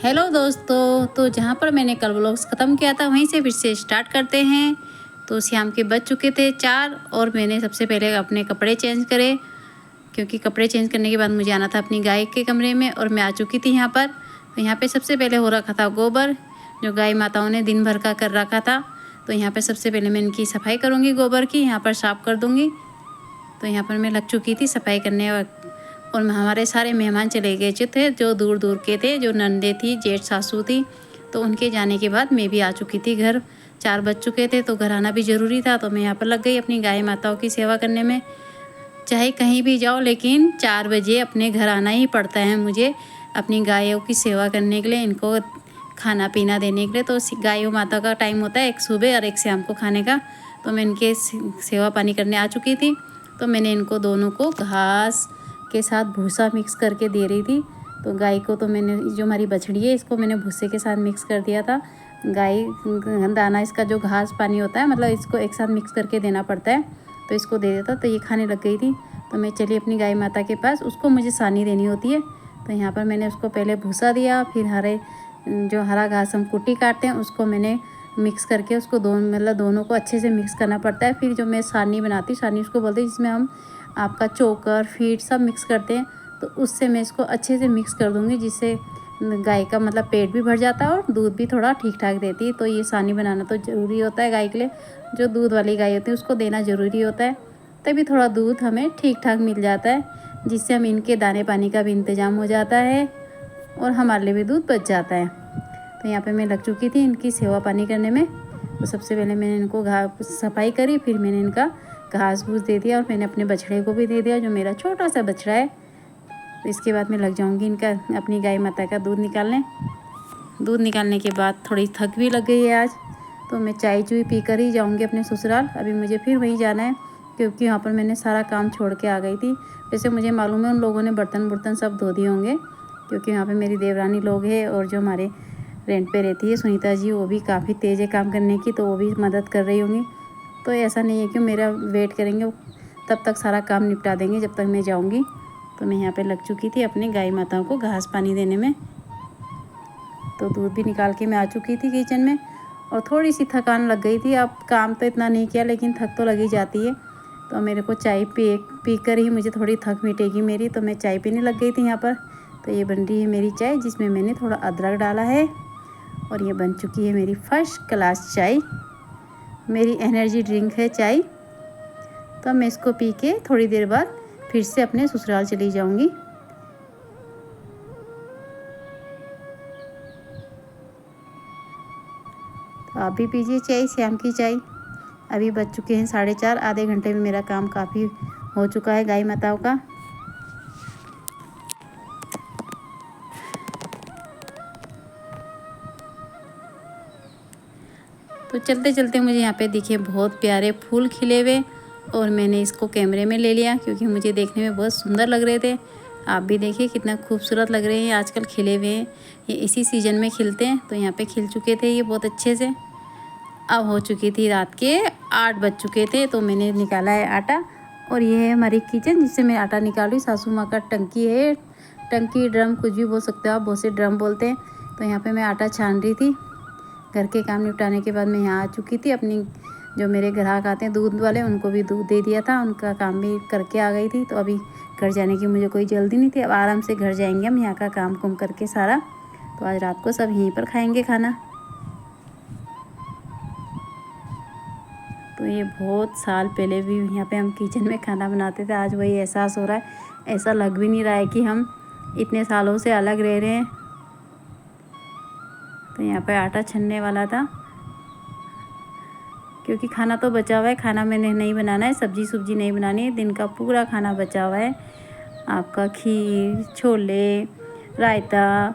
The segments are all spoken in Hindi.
हेलो दोस्तों, तो जहाँ पर मैंने कल व्लॉग्स ख़त्म किया था वहीं से फिर से स्टार्ट करते हैं। तो शाम के बज चुके थे 4 और मैंने सबसे पहले अपने कपड़े चेंज करे, क्योंकि कपड़े चेंज करने के बाद मुझे आना था अपनी गाय के कमरे में और मैं आ चुकी थी यहाँ पर। तो यहाँ पे सबसे पहले हो रखा था गोबर, जो गाय माताओं ने दिन भर का कर रखा था। तो यहाँ पर सबसे पहले मैं इनकी सफाई करूँगी, गोबर की यहाँ पर साफ़ कर दूँगी। तो यहाँ पर मैं लग चुकी थी सफाई करने और हमारे सारे मेहमान चले गए थे जो दूर दूर के थे, जो नंदे थी, जेठ सासू थी। तो उनके जाने के बाद मैं भी आ चुकी थी घर। 4 बज चुके थे तो घर आना भी ज़रूरी था। तो मैं यहाँ पर लग गई अपनी गाय माताओं की सेवा करने में। चाहे कहीं भी जाओ लेकिन 4 बजे अपने घर आना ही पड़ता है मुझे, अपनी गायों की सेवा करने के लिए, इनको खाना पीना देने के लिए। तो गायों माता का टाइम होता है, एक सुबह और एक शाम को खाने का। तो मैं इनके सेवा पानी करने आ चुकी थी। तो मैंने इनको दोनों को घास के साथ भूसा मिक्स करके दे रही थी। तो गाय को तो मैंने, जो हमारी बछड़ी है, इसको मैंने भूसे के साथ मिक्स कर दिया था। गाय दाना, इसका जो घास पानी होता है, मतलब इसको एक साथ मिक्स करके देना पड़ता है। तो इसको दे देता, तो ये खाने लग गई थी। तो मैं चली अपनी गाय माता के पास, उसको मुझे सानी देनी होती है। तो यहाँ पर मैंने उसको पहले भूसा दिया, फिर हरा घास हम कुट्टी काटते हैं उसको मैंने मिक्स करके उसको दोनों को अच्छे से मिक्स करना पड़ता है। फिर जो मैं सानी बनाती, सानी उसको बोलते हैं, जिसमें हम आपका चोकर फीड सब मिक्स करते हैं। तो उससे मैं इसको अच्छे से मिक्स कर दूँगी, जिससे गाय का मतलब पेट भी भर जाता है और दूध भी थोड़ा ठीक ठाक देती है। तो ये सानी बनाना तो ज़रूरी होता है गाय के लिए। जो दूध वाली गाय होती है उसको देना ज़रूरी होता है, तभी थोड़ा दूध हमें ठीक ठाक मिल जाता है, जिससे हम इनके दाने पानी का भी इंतज़ाम हो जाता है और हमारे लिए भी दूध बच जाता है। तो यहाँ पे मैं लग चुकी थी इनकी सेवा पानी करने में। तो सबसे पहले मैंने इनको सफाई करी, फिर मैंने इनका घास फूस दे दिया और मैंने अपने बछड़े को भी दे दिया, जो मेरा छोटा सा बछड़ा है। तो इसके बाद मैं लग जाऊंगी इनका, अपनी गाय माता का दूध निकालने। दूध निकालने के बाद थोड़ी थक भी लग गई है आज, तो मैं चाय चुई पी कर ही जाऊँगी अपने ससुराल। अभी मुझे फिर वहीं जाना है, क्योंकि यहाँ पर मैंने सारा काम छोड़ के आ गई थी। वैसे मुझे मालूम है उन लोगों ने बर्तन सब धो दिए होंगे, क्योंकि यहाँ पर मेरी देवरानी लोग हैं और जो हमारे रेंट पे रहती है सुनीता जी, वो भी काफ़ी तेज़ है काम करने की, तो वो भी मदद कर रही होंगी। तो ऐसा नहीं है कि मेरा वेट करेंगे, तब तक सारा काम निपटा देंगे जब तक मैं जाऊंगी। तो मैं यहाँ पे लग चुकी थी अपनी गाय माताओं को घास पानी देने में। तो दूध भी निकाल के मैं आ चुकी थी किचन में और थोड़ी सी थकान लग गई थी। अब काम तो इतना नहीं किया लेकिन थक तो लगी जाती है। तो मेरे को चाय पी कर ही मुझे थोड़ी थक मिटेगी मेरी, तो मैं चाय पीने लग गई थी यहाँ पर। तो ये बन रही है मेरी चाय, जिसमें मैंने थोड़ा अदरक डाला है और ये बन चुकी है मेरी फर्स्ट क्लास चाय। मेरी एनर्जी ड्रिंक है चाय। तो मैं इसको पी के थोड़ी देर बाद फिर से अपने ससुराल चली जाऊंगी। तो आप भी पीजिए चाय, शाम की चाय। अभी बज चुके हैं 4:30, आधे घंटे में मेरा काम काफ़ी हो चुका है गाय माताओं का। तो चलते चलते मुझे यहाँ पे दिखे बहुत प्यारे फूल खिले हुए और मैंने इसको कैमरे में ले लिया, क्योंकि मुझे देखने में बहुत सुंदर लग रहे थे। आप भी देखिए कितना खूबसूरत लग रहे हैं, आजकल खिले हुए हैं। ये इसी सीज़न में खिलते हैं। तो यहाँ पे खिल चुके थे ये बहुत अच्छे से। अब हो चुकी थी रात के 8 बज चुके थे। तो मैंने निकाला है आटा और ये है हमारी किचन, जिससे मैं आटा निकालूँ। सासू माँ का टंकी है, टंकी ड्रम कुछ भी बोल सकते हो आप, बहुत से ड्रम बोलते हैं। तो यहाँ पे मैं आटा छान रही थी। घर के काम निपटाने के बाद मैं यहाँ आ चुकी थी। अपनी जो मेरे ग्राहक आते हैं दूध वाले, उनको भी दूध दे दिया था, उनका काम भी करके आ गई थी। तो अभी घर जाने की मुझे कोई जल्दी नहीं थी, अब आराम से घर जाएंगे हम, यहाँ का काम कुम करके सारा। तो आज रात को सब यहीं पर खाएंगे खाना। तो ये बहुत साल पहले भी यहाँ पे हम किचन में खाना बनाते थे, आज वही एहसास हो रहा है। ऐसा लग भी नहीं रहा है कि हम इतने सालों से अलग रह रहे हैं। तो यहाँ पे आटा छनने वाला था, क्योंकि खाना तो बचा हुआ है, खाना मैंने नहीं बनाना है, सब्जी नहीं बनानी है, दिन का पूरा खाना बचा हुआ है। आपका खीर, छोले, रायता,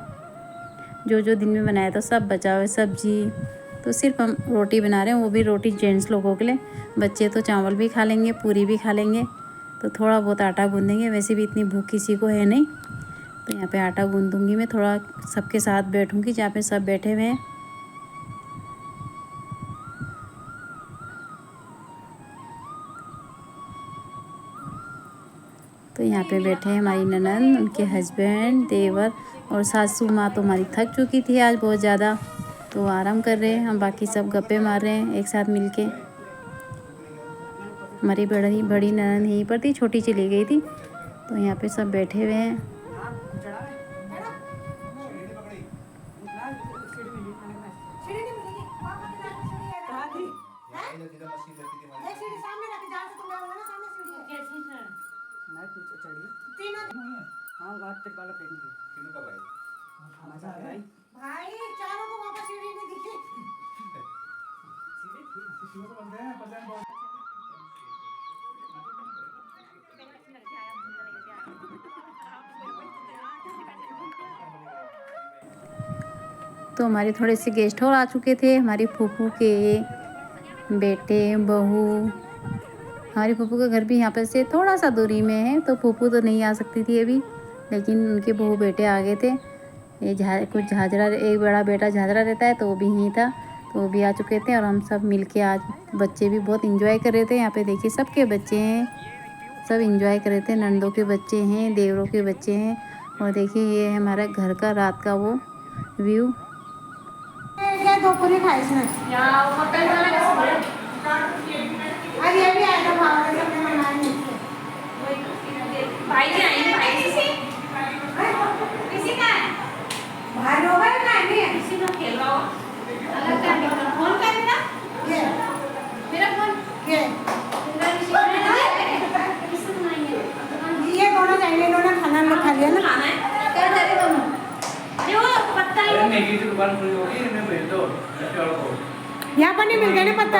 जो जो दिन में बनाया था सब बचा हुआ है, सब्जी। तो सिर्फ हम रोटी बना रहे हैं, वो भी रोटी जेंट्स लोगों के लिए। बच्चे तो चावल भी खा लेंगे, पूरी भी खा लेंगे। तो थोड़ा बहुत आटा गूँधेंगे, वैसे भी इतनी भूख किसी को है नहीं। तो यहाँ पे आटा गूँधूँगी मैं, थोड़ा सबके साथ बैठूँगी जहाँ पे सब बैठे हुए हैं। तो यहाँ पे बैठे हैं हमारी ननंद, उनके हस्बैंड, देवर और सासू माँ तो हमारी थक चुकी थी आज बहुत ज़्यादा, तो आराम कर रहे हैं। हम बाकी सब गप्पे मार रहे हैं एक साथ मिलके। हमारी बड़ी ननंद यहीं पर थी, छोटी चली गई थी, तो यहाँ पे सब बैठे हुए हैं। भाई चारों को वापस सीढ़ी नहीं दिखी। तो हमारे थोड़े से गेस्ट और आ चुके थे, हमारी फूफू के बेटे बहू। हमारी फूफू का घर भी यहाँ पर से थोड़ा सा दूरी में है, तो फूफू तो नहीं आ सकती थी अभी, लेकिन उनके बहू बेटे आ गए थे। ये कुछ झाझरा, एक बड़ा बेटा झाझरा रहता है तो वो भी यहीं था, तो वो भी आ चुके थे। और हम सब मिलके आज बच्चे भी बहुत इंजॉय कर रहे थे। यहाँ पे देखिए सबके बच्चे हैं, सब इंजॉय कर रहे थे। नंदों के बच्चे हैं, देवरों के बच्चे हैं। और देखिए ये है हमारा घर का रात का वो व्यू। दो पूरी खाई इसने। अरे ये भी आएगा भाव में सबने मनाया नहीं। भाई नहीं आई, भाई किसी का है? भाई होगा या नहीं है? किसी का खेल रहा हो? अलग क्या निकल? फोन कर मेरा? ये मेरा फोन? ये किसी को नहीं है। ये दोनों चाहिए, दोनों खाना खा लिया ना। खाना है? क्या जा रहे दोनों? अरे वो पत्ता ही वो। मैगी की दुकान खुली होगी, इन्हें भेज दो और को। यहाँ पर नहीं मिलते ना पत्ता।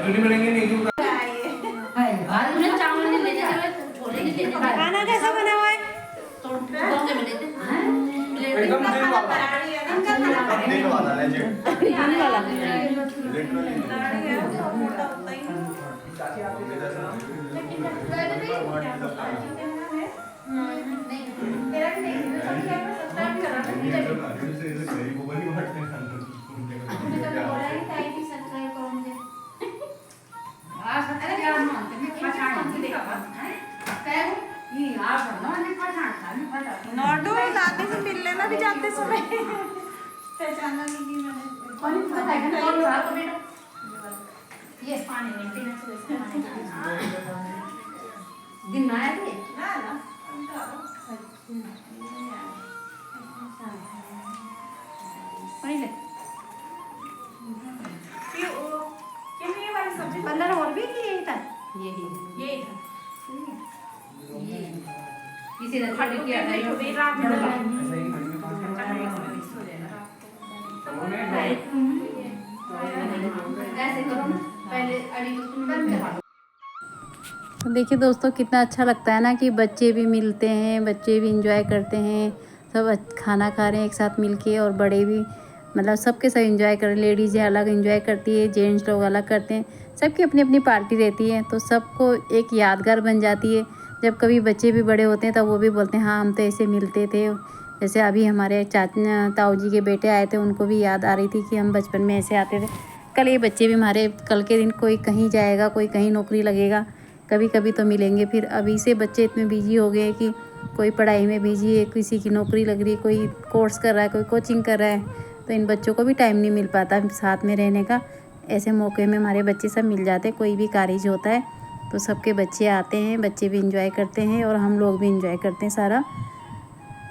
दूनी मिलेंगे नहीं दुकान। आज उन्हें चावल नहीं लेने चले, छोले नहीं लेने चले। खाना कैसा बना हुआ है? तो कौन से मिले थे? एकदम दिन वाला लेजेंड। दिन वाला। नॉर्डो दादी से मिल लेना भी जाते समय पहचाना नहीं की मैंने। कौन बताएगा? कौन था तो बेटा? ये पानी में पीना चाहिए। दिन में आए थे? ना ना पानी ले। ये वाली सब्जी कलर और भी नहीं यही था। यही था। किसी ने खड़ी किया था ये रात में ऐसे करो ना, पहले अड़ी को तुम बंद करा। तो देखिए दोस्तों कितना अच्छा लगता है ना कि बच्चे भी मिलते हैं, बच्चे भी इंजॉय करते हैं, सब खाना खा रहे हैं एक साथ मिलके। और बड़े भी मतलब सबके सब इंजॉय कर रहे हैं। लेडीज़ें अलग इंजॉय करती है, जेंट्स लोग अलग करते हैं, सबकी अपनी अपनी पार्टी रहती है, तो सबको एक यादगार बन जाती है। जब कभी बच्चे भी बड़े होते हैं तब वो भी बोलते हैं हाँ हम तो ऐसे मिलते थे। जैसे अभी हमारे ताऊ जी के बेटे आए थे, उनको भी याद आ रही थी कि हम बचपन में ऐसे आते थे। कल ये बच्चे भी हमारे कल के दिन कोई कहीं जाएगा, कोई कहीं नौकरी लगेगा, कभी कभी तो मिलेंगे फिर। अभी से बच्चे इतने बिजी हो गए हैं कि कोई पढ़ाई में बिजी है, किसी की नौकरी लग रही है, कोई कोर्स कर रहा है, कोई कोचिंग कर रहा है, तो इन बच्चों को भी टाइम नहीं मिल पाता साथ में रहने का। ऐसे मौके में हमारे बच्चे सब मिल जाते हैं। कोई भी कार्य होता है तो सबके बच्चे आते हैं, बच्चे भी इंजॉय करते हैं और हम लोग भी इंजॉय करते हैं सारा।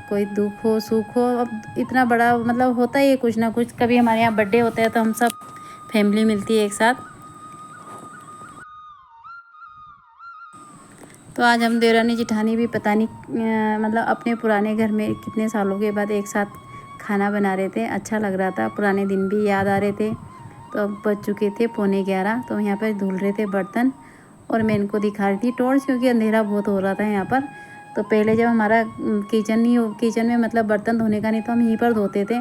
कोई दुख हो सुख हो, अब इतना बड़ा मतलब होता ही है कुछ ना कुछ। कभी हमारे यहाँ बर्थडे होता है तो हम सब फैमिली मिलती है एक साथ। तो आज हम देवरानी जिठानी भी पता नहीं मतलब अपने पुराने घर में कितने सालों के बाद एक साथ खाना बना रहे थे। अच्छा लग रहा था, पुराने दिन भी याद आ रहे थे। तो अब बज चुके थे 11:15, तो यहाँ पर धुल रहे थे बर्तन और मैं इनको दिखा रही थी टॉर्च, क्योंकि अंधेरा बहुत हो रहा था यहाँ पर। तो पहले जब हमारा किचन में मतलब बर्तन धोने का नहीं, तो हम यहीं पर धोते थे।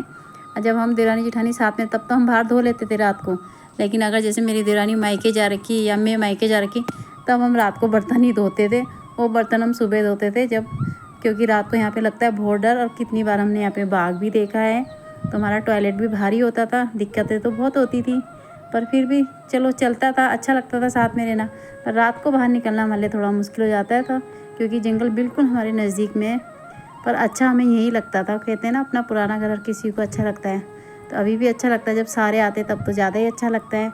जब हम देवरानी जिठानी साथ में, तब तो हम बाहर धो लेते थे रात को। लेकिन अगर जैसे मेरी देवरानी मायके जा रखी या मैं मायके जा रखी, तब हम रात को बर्तन ही धोते थे। वो बर्तन हम सुबह धोते थे जब, क्योंकि रात को यहाँ पे लगता है बहुत डर। और कितनी बार हमने यहाँ पे बाघ भी देखा है, तो हमारा टॉयलेट भी भारी होता था, दिक्कतें तो बहुत होती थी। पर फिर भी चलो चलता था, अच्छा लगता था साथ में रहना। पर रात को बाहर निकलना हमारे लिए थोड़ा मुश्किल हो जाता था, क्योंकि जंगल बिल्कुल हमारे नज़दीक में है। पर अच्छा हमें यही लगता था, कहते हैं ना अपना पुराना घर हर किसी को अच्छा लगता है। तो अभी भी अच्छा लगता है, जब सारे आते तब तो ज़्यादा ही अच्छा लगता है।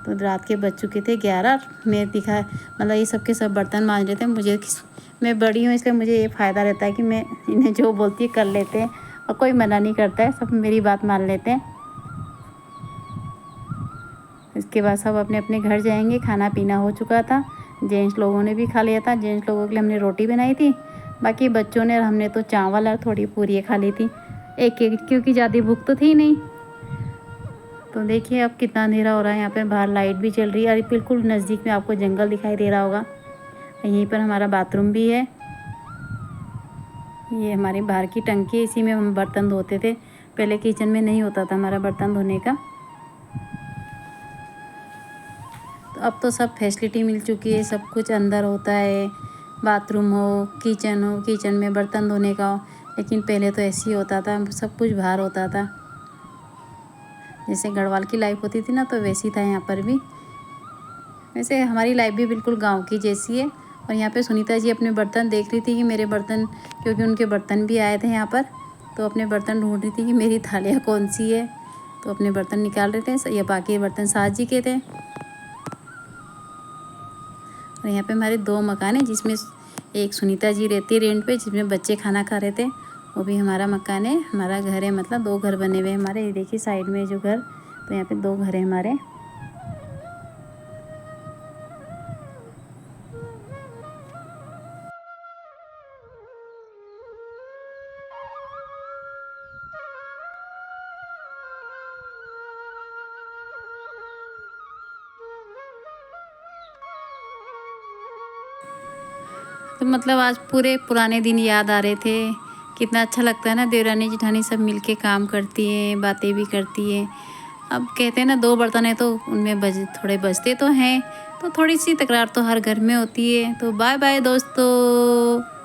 तो रात के बज चुके थे 11। मैं दिखा मतलब ये सब के सब बर्तन मांज रहे थे। मैं बड़ी हूँ इसलिए मुझे ये फ़ायदा रहता है कि मैं इन्हें जो बोलती है कर लेते हैं, और कोई मना नहीं करता है, सब मेरी बात मान लेते हैं। इसके बाद सब अपने अपने घर जाएंगे। खाना पीना हो चुका था, जेंट्स लोगों ने भी खा लिया था। जेंट्स लोगों के लिए हमने रोटी बनाई थी, बाकी बच्चों ने और हमने तो चावल और थोड़ी पूरी खा ली थी एक एक, क्योंकि ज़्यादा भूख तो थी नहीं। तो देखिए अब कितना अंधेरा हो रहा है। यहाँ पर बाहर लाइट भी चल रही है, और बिल्कुल नज़दीक में आपको जंगल दिखाई दे रहा होगा। यहीं पर हमारा बाथरूम भी है। ये हमारी बाहर की टंकी है, इसी में हम बर्तन धोते थे। पहले किचन में नहीं होता था हमारा बर्तन धोने का। तो अब तो सब फैसिलिटी मिल चुकी है, सब कुछ अंदर होता है, बाथरूम हो, किचन में बर्तन धोने का हो। लेकिन पहले तो ऐसे ही होता था, सब कुछ बाहर होता था। जैसे गढ़वाल की लाइफ होती थी ना, तो वैसी था यहाँ पर भी। वैसे हमारी लाइफ भी बिल्कुल गांव की जैसी है। और यहाँ पे सुनीता जी अपने बर्तन देख रही थी कि मेरे बर्तन, क्योंकि उनके बर्तन भी आए थे यहाँ पर, तो अपने बर्तन ढूंढ रही थी कि मेरी थालियाँ कौन सी है। तो अपने बर्तन निकाल रहे थे, ये बाकी बर्तन सास जी के थे। और यहाँ पे हमारे 2 मकान हैं, जिसमें एक सुनीता जी रहती है रेंट पे, जिसमें बच्चे खाना खा रहे थे। वो भी हमारा मकान है, हमारा घर है। मतलब 2 घर बने हुए हैं हमारे। ये देखिए साइड में जो घर, तो यहाँ पे 2 घर हैं हमारे। तो मतलब आज पूरे पुराने दिन याद आ रहे थे। कितना अच्छा लगता है ना, देवरानी जेठानी सब मिलके काम करती है, बातें भी करती है। अब कहते हैं ना 2 बर्तन है तो उनमें थोड़े बचते तो हैं, तो थोड़ी सी तकरार तो हर घर में होती है। तो बाय बाय दोस्तों।